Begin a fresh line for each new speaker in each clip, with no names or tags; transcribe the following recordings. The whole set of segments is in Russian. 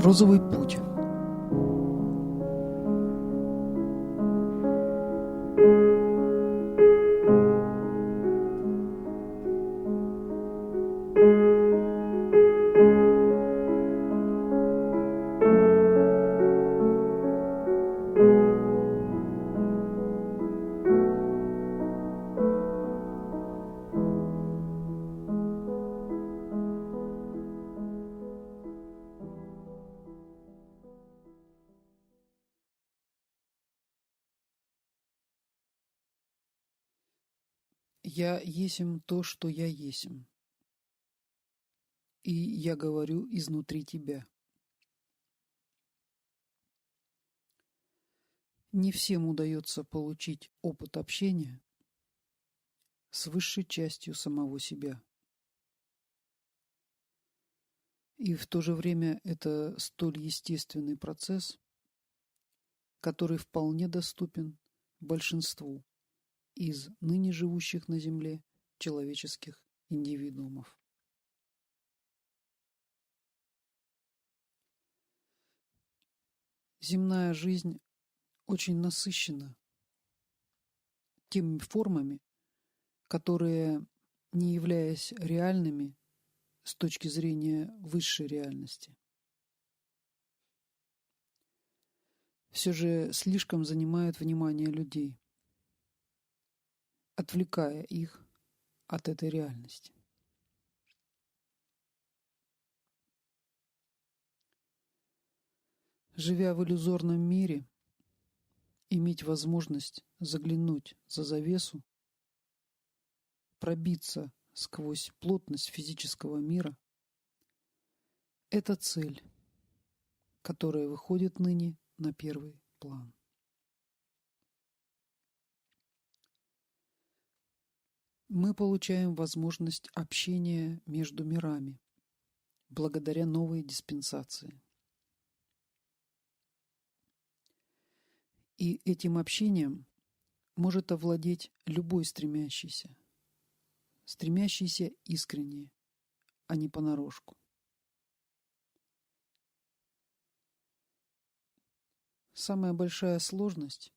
Розовый путь. Я есмь то, что я есмь, и я говорю изнутри тебя. Не всем удается получить опыт общения с высшей частью самого себя. И в то же время это столь естественный процесс, который вполне доступен большинству из ныне живущих на Земле человеческих индивидуумов. Земная жизнь очень насыщена теми формами, которые, не являясь реальными с точки зрения высшей реальности, все же слишком занимают внимание людей, отвлекая их от этой реальности. Живя в иллюзорном мире, иметь возможность заглянуть за завесу, пробиться сквозь плотность физического мира – это цель, которая выходит ныне на первый план. Мы получаем возможность общения между мирами благодаря новой диспенсации. И этим общением может овладеть любой стремящийся искренне, а не понарошку. Самая большая сложность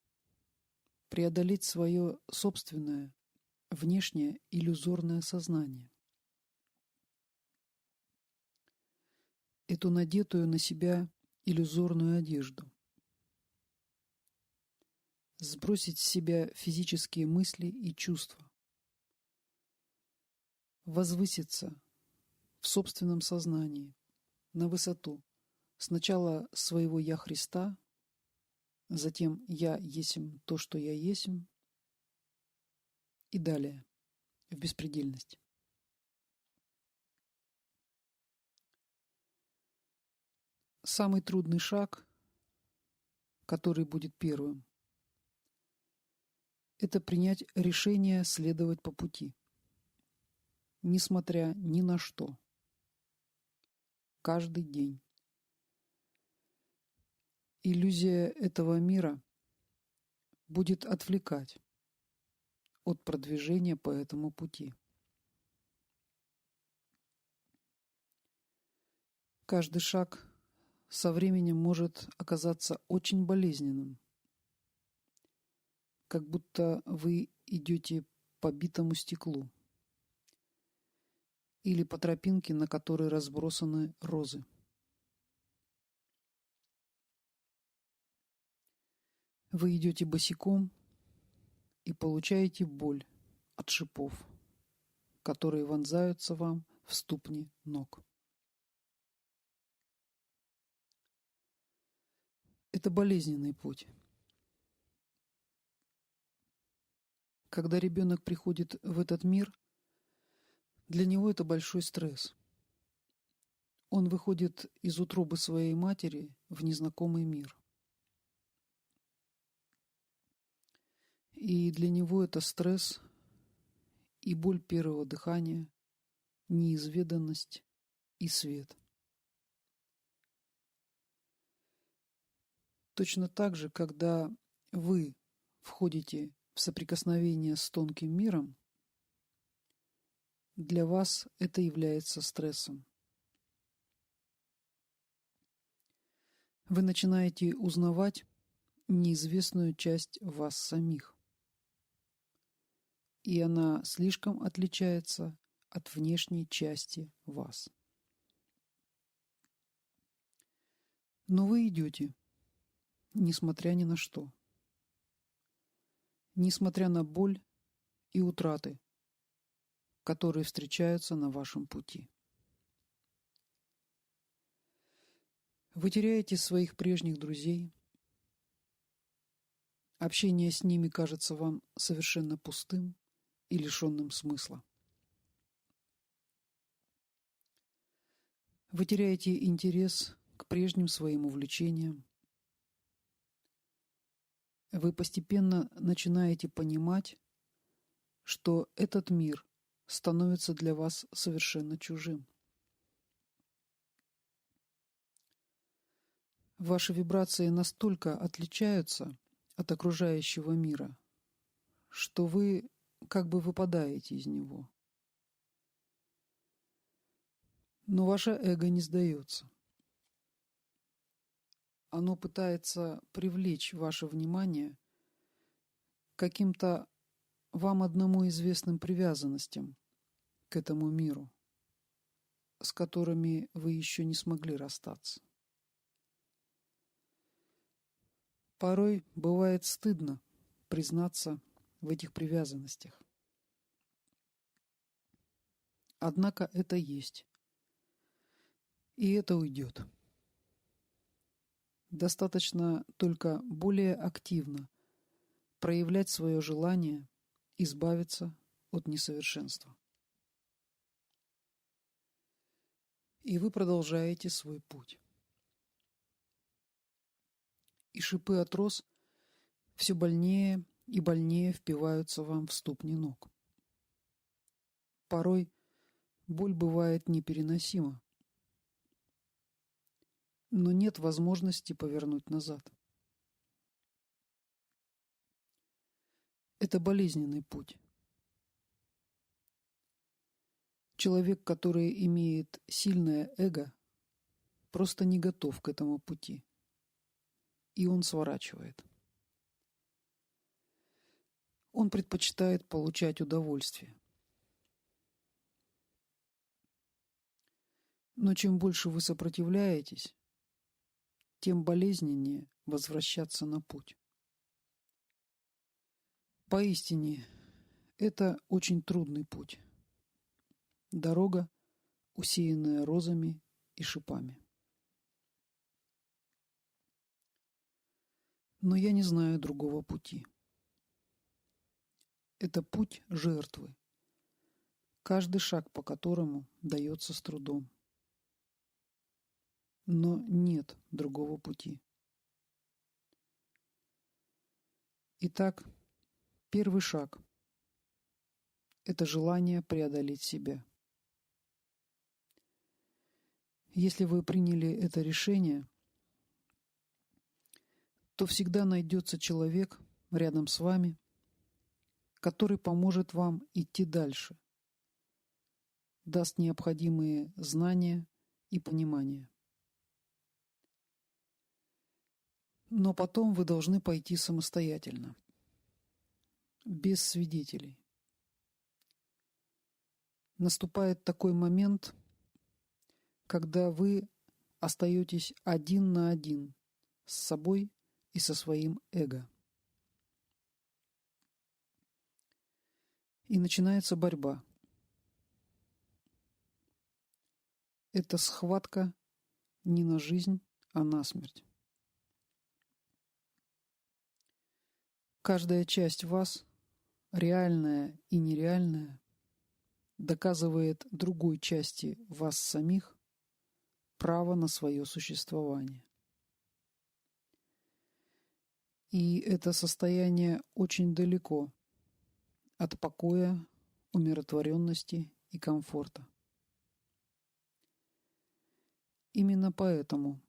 – преодолеть свое собственное внешнее иллюзорное сознание, эту надетую на себя иллюзорную одежду, сбросить с себя физические мысли и чувства, возвыситься в собственном сознании на высоту сначала своего «Я Христа», затем «Я есмь то, что я есмь», и далее в беспредельность. Самый трудный шаг, который будет первым, это принять решение следовать по пути, несмотря ни на что, каждый день. Иллюзия этого мира будет отвлекать от продвижения по этому пути. Каждый шаг со временем может оказаться очень болезненным, как будто вы идете по битому стеклу или по тропинке, на которой разбросаны розы. Вы идете босиком и получаете боль от шипов, которые вонзаются вам в ступни ног. Это болезненный путь. Когда ребенок приходит в этот мир, для него это большой стресс. Он выходит из утробы своей матери в незнакомый мир. И для него это стресс и боль первого дыхания, неизведанность и свет. Точно так же, когда вы входите в соприкосновение с тонким миром, для вас это является стрессом. вы начинаете узнавать неизвестную часть вас самих, и она слишком отличается от внешней части вас. Но вы идете, несмотря ни на что, несмотря на боль и утраты, которые встречаются на вашем пути. Вы теряете своих прежних друзей, общение с ними кажется вам совершенно пустым и лишенным смысла. Вы теряете интерес к прежним своим увлечениям. Вы постепенно начинаете понимать, что этот мир становится для вас совершенно чужим. Ваши вибрации настолько отличаются от окружающего мира, что вы как бы выпадаете из него. Но ваше эго не сдается. Оно пытается привлечь ваше внимание к каким-то вам одному известным привязанностям к этому миру, с которыми вы еще не смогли расстаться. Порой бывает стыдно признаться в этих привязанностях. Однако это есть. И это уйдет. Достаточно только более активно проявлять свое желание избавиться от несовершенства. И вы продолжаете свой путь. И шипы от роз все больнее и больнее впиваются вам в ступни ног. Порой боль бывает непереносима, но нет возможности повернуть назад. Это болезненный путь. Человек, который имеет сильное эго, просто не готов к этому пути, и он сворачивает. Он предпочитает получать удовольствие. Но чем больше вы сопротивляетесь, тем болезненнее возвращаться на путь. Поистине, это очень трудный путь. Дорога, усеянная розами и шипами. Но я не знаю другого пути. Это путь жертвы, каждый шаг по которому дается с трудом. Но нет другого пути. Итак, первый шаг – это желание преодолеть себя. Если вы приняли это решение, то всегда найдется человек рядом с вами, который поможет вам идти дальше, даст необходимые знания и понимание. Но потом вы должны пойти самостоятельно, без свидетелей. Наступает такой момент, когда вы остаетесь один на один с собой и со своим эго. И начинается борьба. Это схватка не на жизнь, а на смерть. Каждая часть вас, реальная и нереальная, доказывает другой части вас самих право на свое существование. И это состояние очень далеко от покоя, умиротворенности и комфорта. Именно поэтому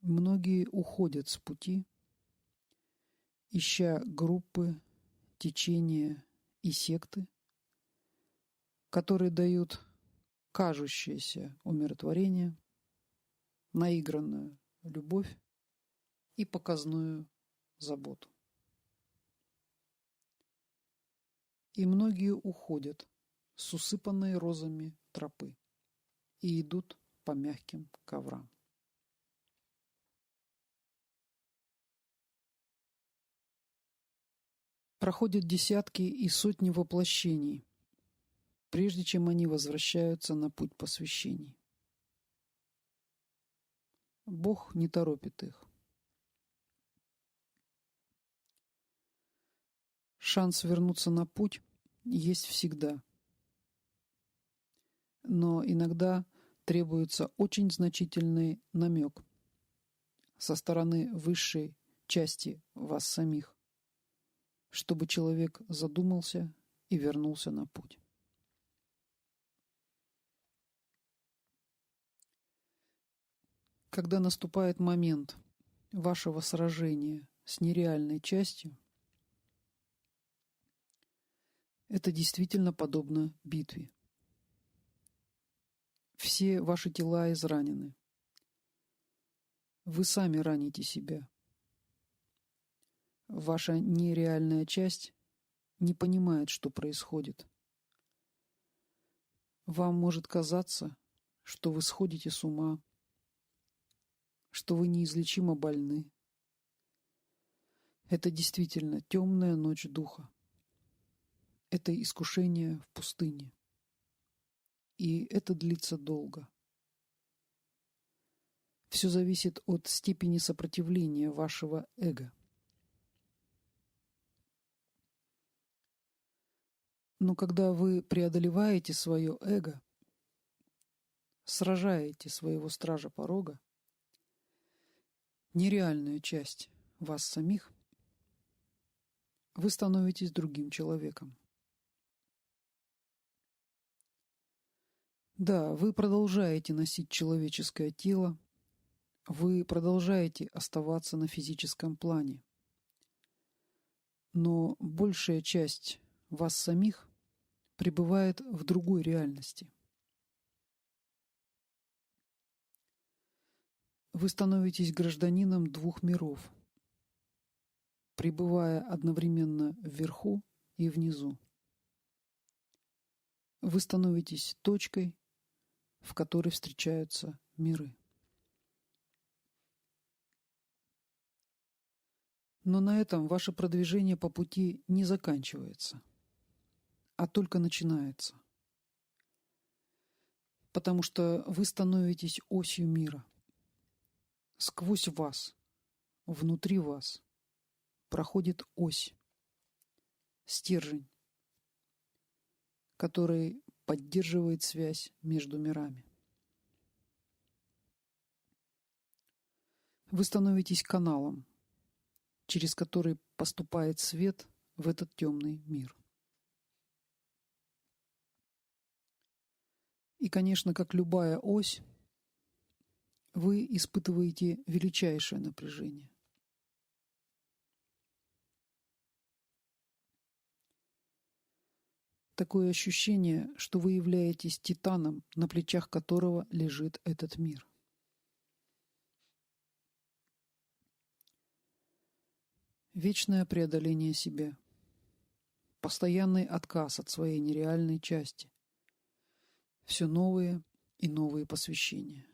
многие уходят с пути, ища группы, течения и секты, которые дают кажущееся умиротворение, наигранную любовь и показную заботу. И многие уходят с усыпанной розами тропы и идут по мягким коврам. Проходят десятки и сотни воплощений, прежде чем они возвращаются на путь посвящений. Бог не торопит их. Шанс вернуться на путь есть всегда. Но иногда требуется очень значительный намек со стороны высшей части вас самих, чтобы человек задумался и вернулся на путь. Когда наступает момент вашего сражения с нереальной частью, это действительно подобно битве. Все ваши тела изранены. Вы сами раните себя. Ваша нереальная часть не понимает, что происходит. Вам может казаться, что вы сходите с ума, что вы неизлечимо больны. Это действительно темная ночь духа. Это искушение в пустыне. И это длится долго. Все зависит от степени сопротивления вашего эго. Но когда вы преодолеваете свое эго, сражаете своего стража порога, нереальную часть вас самих, вы становитесь другим человеком. Да, вы продолжаете носить человеческое тело, вы продолжаете оставаться на физическом плане, но большая часть вас самих пребывает в другой реальности. Вы становитесь гражданином двух миров, пребывая одновременно вверху и внизу. Вы становитесь точкой, в которой встречаются миры. Но на этом ваше продвижение по пути не заканчивается, а только начинается. Потому что вы становитесь осью мира. Сквозь вас, внутри вас, проходит ось, стержень, который поддерживает связь между мирами. Вы становитесь каналом, через который поступает свет в этот темный мир. И, конечно, как любая ось, вы испытываете величайшее напряжение. Такое ощущение, что вы являетесь титаном, на плечах которого лежит этот мир. Вечное преодоление себя, постоянный отказ от своей нереальной части, все новые и новые посвящения,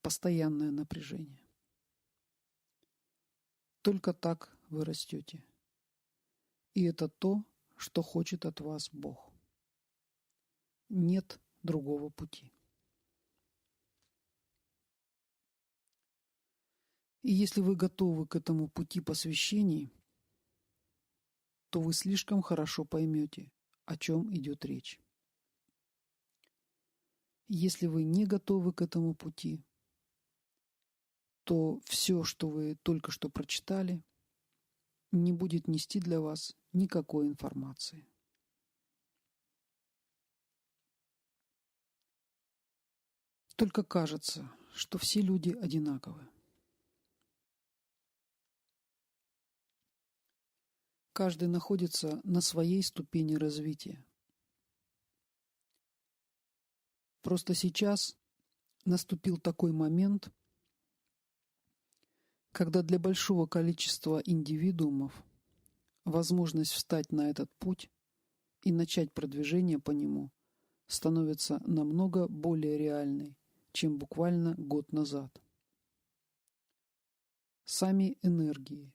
постоянное напряжение. Только так вы растете. И это то, что хочет от вас Бог. Нет другого пути. И если вы готовы к этому пути посвящений, то вы слишком хорошо поймете, о чем идет речь. Если вы не готовы к этому пути, то все, что вы только что прочитали, не будет нести для вас никакой информации. Только кажется, что все люди одинаковы. Каждый находится на своей ступени развития. Просто сейчас наступил такой момент, Когда для большого количества индивидуумов возможность встать на этот путь и начать продвижение по нему становится намного более реальной, чем буквально год назад. Сами энергии,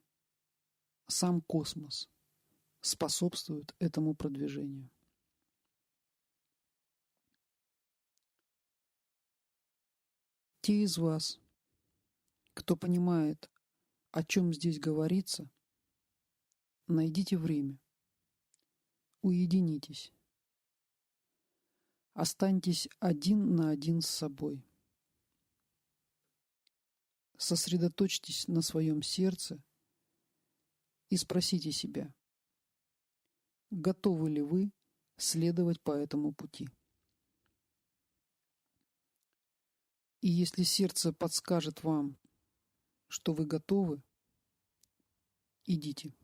сам космос способствуют этому продвижению. Те из вас, кто понимает, о чем здесь говорится, найдите время, уединитесь, останьтесь один на один с собой. Сосредоточьтесь на своем сердце и спросите себя, готовы ли вы следовать по этому пути. И если сердце подскажет вам, что вы готовы, идите.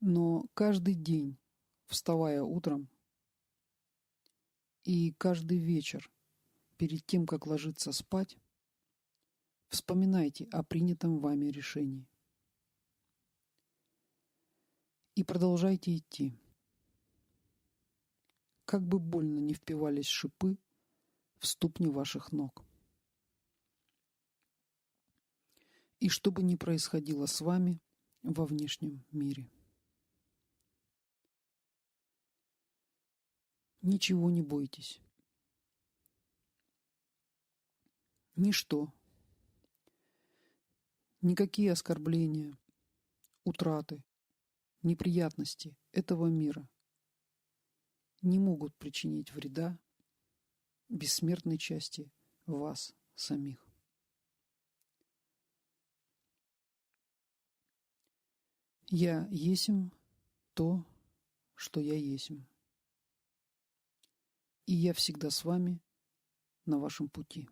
Но каждый день, вставая утром, и каждый вечер, перед тем, как ложиться спать, вспоминайте о принятом вами решении. И продолжайте идти. Как бы больно ни впивались шипы в ступни ваших ног. И что бы ни происходило с вами во внешнем мире. Ничего не бойтесь. Ничто. Никакие оскорбления, утраты, неприятности этого мира не могут причинить вреда бессмертной части вас самих. Я есмь то, что я есмь. И я всегда с вами на вашем пути.